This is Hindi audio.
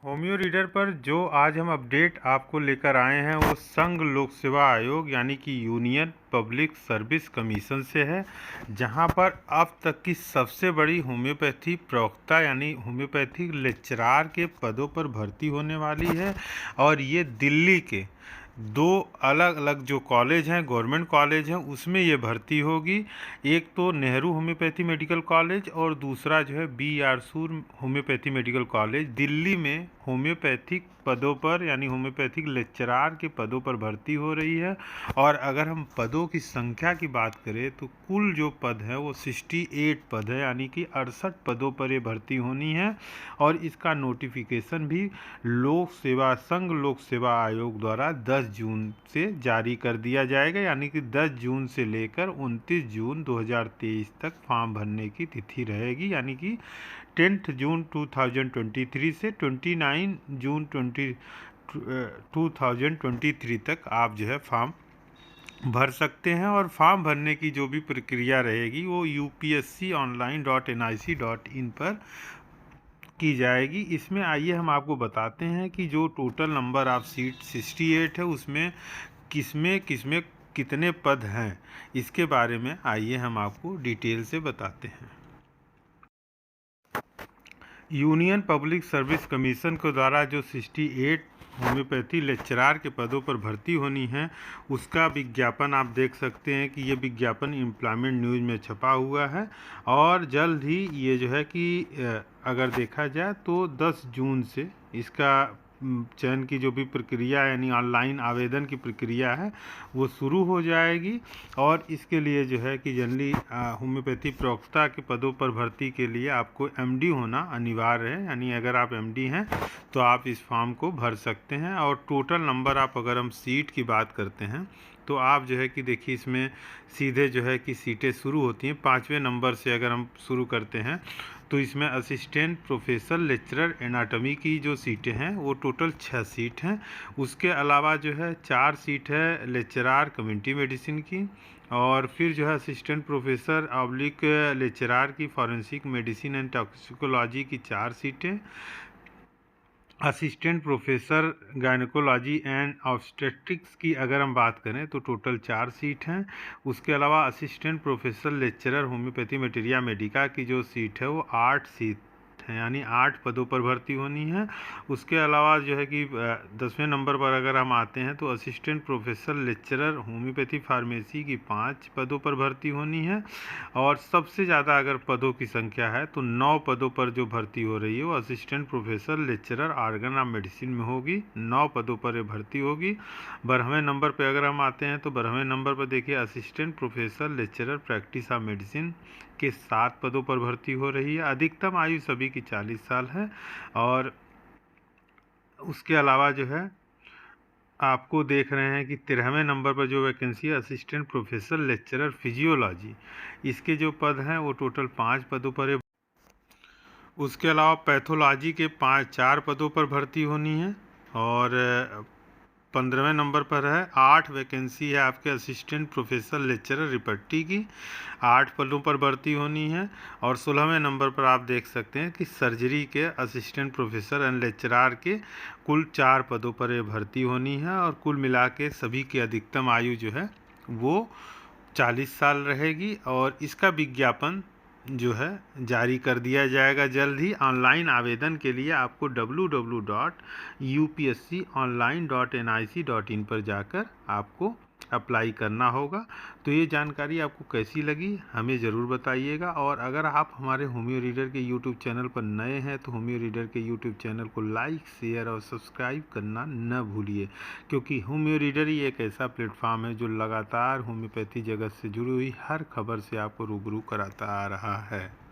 होमियो रीडर पर जो आज हम अपडेट आपको लेकर आए हैं वो संघ लोक सेवा आयोग यानी कि यूनियन पब्लिक सर्विस कमीशन से है, जहां पर अब तक की सबसे बड़ी होम्योपैथी प्रवक्ता यानी होम्योपैथी लेक्चरार के पदों पर भर्ती होने वाली है। और ये दिल्ली के दो अलग अलग जो कॉलेज हैं, गवर्नमेंट कॉलेज हैं, उसमें ये भर्ती होगी। एक तो नेहरू होम्योपैथी मेडिकल कॉलेज और दूसरा जो है B.R. सूर होम्योपैथी मेडिकल कॉलेज। दिल्ली में होम्योपैथिक पदों पर यानी होम्योपैथिक लेक्चरार के पदों पर भर्ती हो रही है। और अगर हम पदों की संख्या की बात करें तो कुल जो पद है वो 68 पद है, यानी कि 68 पदों पर ये भर्ती होनी है। और इसका नोटिफिकेशन भी लोक सेवा संघ लोक सेवा आयोग द्वारा 10 जून से जारी कर दिया जाएगा, यानी कि 10 जून से लेकर 29 जून 2023 तक फॉर्म भरने की तिथि रहेगी। यानी कि 10 जून 2023 से 29 जून 2023 तक आप जो है फॉर्म भर सकते हैं। और फॉर्म भरने की जो भी प्रक्रिया रहेगी वो upsconline.nic.in पर की जाएगी। इसमें आइए हम आपको बताते हैं कि जो टोटल नंबर ऑफ सीट 68 है उसमें किसमें कितने पद हैं, इसके बारे में आइए हम आपको डिटेल से बताते हैं। यूनियन पब्लिक सर्विस कमीशन के द्वारा जो 68 होम्योपैथी लेक्चरार के पदों पर भर्ती होनी है उसका विज्ञापन आप देख सकते हैं कि ये विज्ञापन एम्प्लॉयमेंट न्यूज़ में छपा हुआ है। और जल्द ही ये जो है कि अगर देखा जाए तो 10 जून से इसका चयन की जो भी प्रक्रिया यानी ऑनलाइन आवेदन की प्रक्रिया है वो शुरू हो जाएगी। और इसके लिए जो है कि जनरली होम्योपैथी प्रवक्ता के पदों पर भर्ती के लिए आपको MD होना अनिवार्य है, यानी अगर आप MD हैं तो आप इस फॉर्म को भर सकते हैं। और टोटल नंबर आप अगर हम सीट की बात करते हैं तो आप जो है कि देखिए इसमें सीधे जो है कि सीटें शुरू होती हैं 5वें नंबर से। अगर हम शुरू करते हैं तो इसमें असिस्टेंट प्रोफेसर लेक्चरर एनाटॉमी की जो सीटें हैं वो टोटल 6 सीट हैं। उसके अलावा जो है 4 सीट है लेक्चरार कम्युनिटी मेडिसिन की, और फिर जो है असिस्टेंट प्रोफेसर ऑब्लिक लेक्चरार की फॉरेंसिक मेडिसिन एंड टॉक्सिकोलॉजी की 4 सीटें, assistant professor gynaecology and obstetrics की अगर हम बात करें तो टोटल 4 सीट हैं। उसके अलावा assistant professor lecturer homeopathy materia Medica की जो सीट है वो 8 सीट है, यानी 8 पदों पर भर्ती होनी है। उसके अलावा जो है कि 10वें नंबर पर अगर हम आते हैं तो assistant professor lecturer homeopathy pharmacy की 5 पदों पर भर्ती होनी है। और सबसे ज़्यादा अगर पदों की संख्या है तो 9 पदों पर जो भर्ती हो रही है वो assistant professor lecturer organ of medicine में होगी। 9 पदों पर ये भर्ती होगी। 12वें नंबर पर अगर हम आते हैं तो 12वें नंबर पर देखिए assistant professor lecturer practice of medicine के 7 पदों पर भर्ती हो रही है। अधिकतम आयु सभी की 40 साल है। और उसके अलावा जो है आपको देख रहे हैं कि 13वें नंबर पर जो वैकेंसी है असिस्टेंट प्रोफेसर लेक्चरर फिजियोलॉजी, इसके जो पद हैं वो टोटल 5 पदों पर है। उसके अलावा पैथोलॉजी के 4 पदों पर भर्ती होनी है। और 15वें नंबर पर है 8 वैकेंसी है आपके असिस्टेंट प्रोफेसर लेक्चरर रिपर्टी की, 8 पदों पर भर्ती होनी है। और 16वें नंबर पर आप देख सकते हैं कि सर्जरी के असिस्टेंट प्रोफेसर एंड लेक्चरार के कुल 4 पदों पर ये भर्ती होनी है। और कुल मिला के सभी की अधिकतम आयु जो है वो 40 साल रहेगी। और इसका विज्ञापन जो है जारी कर दिया जाएगा जल्द ही। ऑनलाइन आवेदन के लिए आपको www.upsconline.nic.in पर जाकर आपको अप्लाई करना होगा। तो ये जानकारी आपको कैसी लगी हमें ज़रूर बताइएगा। और अगर आप हमारे होमियो रीडर के यूट्यूब चैनल पर नए हैं तो होमियो रीडर के यूट्यूब चैनल को लाइक, शेयर और सब्सक्राइब करना न भूलिए, क्योंकि होमियो रीडर ही एक ऐसा प्लेटफॉर्म है जो लगातार होम्योपैथी जगत से जुड़ी हुई हर खबर से आपको रूबरू कराता आ रहा है।